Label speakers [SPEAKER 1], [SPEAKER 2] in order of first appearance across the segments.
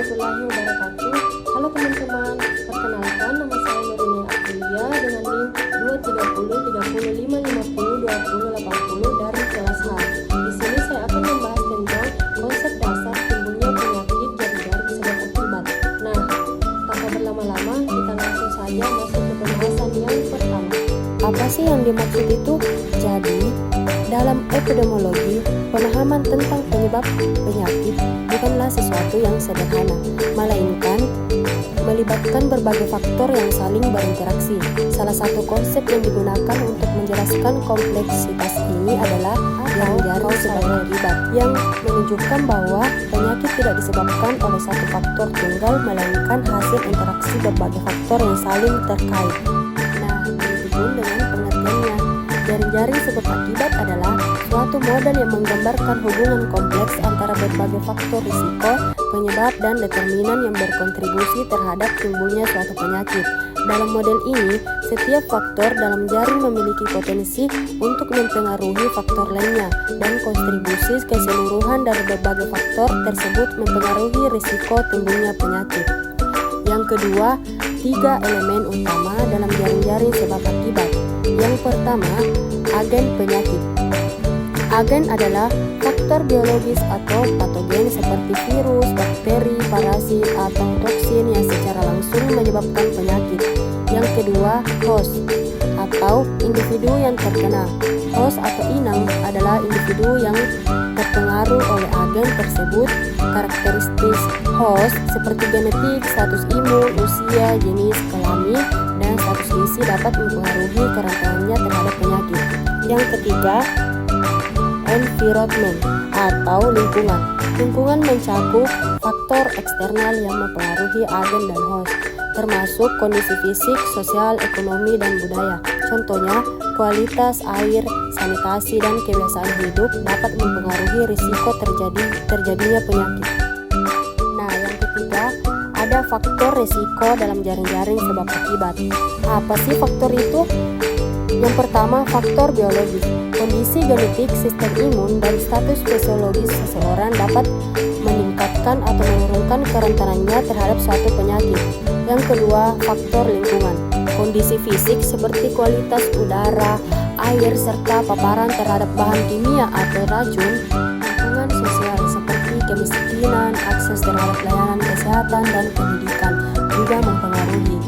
[SPEAKER 1] warahmatullahi wabarakatuh. Halo teman-teman, perkenalkan nama saya Nurina Aprilia dengan NIM 23030502080 dari kelas H. Di sini saya akan membahas tentang konsep dasar timbulnya penyakit jari-jari sebab akibat. Nah, tanpa berlama-lama kita langsung saja masuk ke pembahasan yang pertama. Apa sih yang dimaksud itu? Jadi, dalam epidemiologi, pemahaman tentang penyebab penyakit bukanlah sesuatu yang sederhana, melainkan melibatkan berbagai faktor yang saling berinteraksi. Salah satu konsep yang digunakan untuk menjelaskan kompleksitas ini adalah jari-jari sebagai akibat, yang menunjukkan bahwa penyakit tidak disebabkan oleh satu faktor tunggal, melainkan hasil interaksi berbagai faktor yang saling terkait. Nah, begitupun dengan pengertiannya. Jari-jari sebab akibat adalah suatu model yang menggambarkan hubungan kompleks antara berbagai faktor risiko, penyebab, dan determinan yang berkontribusi terhadap timbulnya suatu penyakit. Dalam model ini, setiap faktor dalam jaring memiliki potensi untuk mempengaruhi faktor lainnya, dan kontribusi keseluruhan dari berbagai faktor tersebut mempengaruhi risiko timbulnya penyakit. Yang kedua, 3 elemen utama dalam jaring-jaring sebab akibat. Yang pertama, agen penyakit. Agen adalah faktor biologis atau patogen seperti virus, bakteri, parasit, atau toksin yang secara langsung menyebabkan penyakit. Yang kedua, host atau individu yang terkena. Host atau inang adalah individu yang terpengaruh oleh agen tersebut. Karakteristik host seperti genetik, status imun, usia, jenis kelamin, dan status gizi dapat mempengaruhi kerentanan terhadap penyakit. Yang ketiga, environment atau lingkungan. Lingkungan mencakup faktor eksternal yang mempengaruhi agen dan host, termasuk kondisi fisik, sosial, ekonomi, dan budaya. Contohnya, kualitas air, sanitasi, dan kebiasaan hidup dapat mempengaruhi risiko terjadinya penyakit. Nah, yang ketiga, ada faktor risiko dalam jaring-jaring sebab akibat. Apa sih faktor itu? Yang pertama, faktor biologis. Kondisi genetik, sistem imun, dan status fisiologis seseorang dapat meningkatkan atau menurunkan kerentanannya terhadap suatu penyakit. Yang kedua, faktor lingkungan. Kondisi fisik seperti kualitas udara, air, serta paparan terhadap bahan kimia atau racun. Lingkungan sosial seperti kemiskinan, akses terhadap layanan kesehatan, dan pendidikan juga mempengaruhi.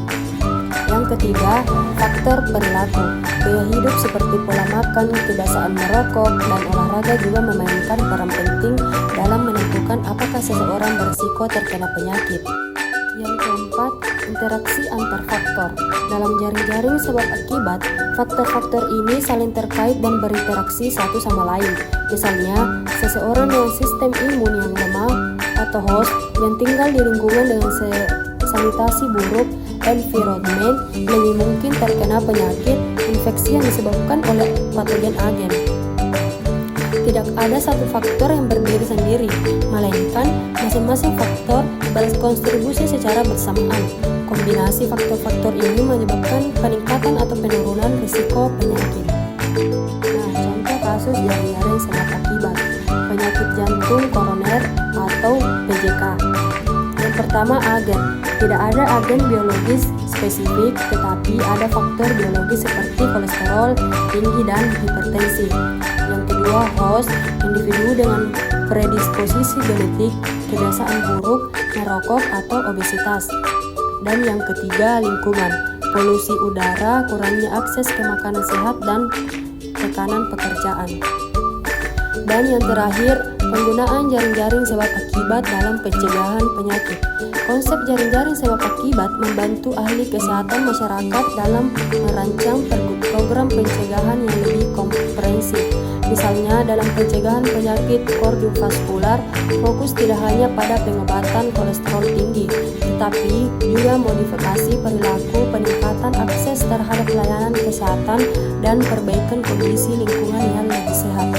[SPEAKER 1] Yang ketiga, faktor perilaku. Gaya hidup seperti pola makan, kebiasaan merokok, dan olahraga juga memainkan peran penting dalam menentukan apakah seseorang berisiko terkena penyakit. Yang keempat, interaksi antar faktor. Dalam jaring-jaring sebab akibat, faktor-faktor ini saling terkait dan berinteraksi satu sama lain. Misalnya, seseorang dengan sistem imun yang lemah atau host yang tinggal di lingkungan dengan sanitasi buruk, environment, lebih mungkin terkena penyakit infeksi yang disebabkan oleh patogen agen. Tidak ada satu faktor yang berdiri sendiri, melainkan masing-masing faktor berkontribusi secara bersamaan. Kombinasi faktor-faktor ini menyebabkan peningkatan atau penurunan risiko penyakit. Nah, contoh kasus jaring-jaring sebab akibat penyakit jantung koroner atau PJK. Yang pertama, agen. Tidak ada agen biologis spesifik, tetapi ada faktor biologis seperti kolesterol tinggi dan hipertensi. Yang kedua, host, individu dengan predisposisi genetik, kebiasaan buruk, merokok, atau obesitas. Dan yang ketiga, lingkungan, polusi udara, kurangnya akses ke makanan sehat, dan tekanan pekerjaan. Dan yang terakhir, penggunaan jaring-jaring sebab akibat dalam pencegahan penyakit. Konsep jaring-jaring sebab akibat membantu ahli kesehatan masyarakat dalam merancang program pencegahan yang lebih komprehensif. Misalnya, dalam pencegahan penyakit kardiovaskular, fokus tidak hanya pada pengobatan kolesterol tinggi, tetapi juga modifikasi perilaku, peningkatan akses terhadap layanan kesehatan, dan perbaikan kondisi lingkungan yang lebih sehat.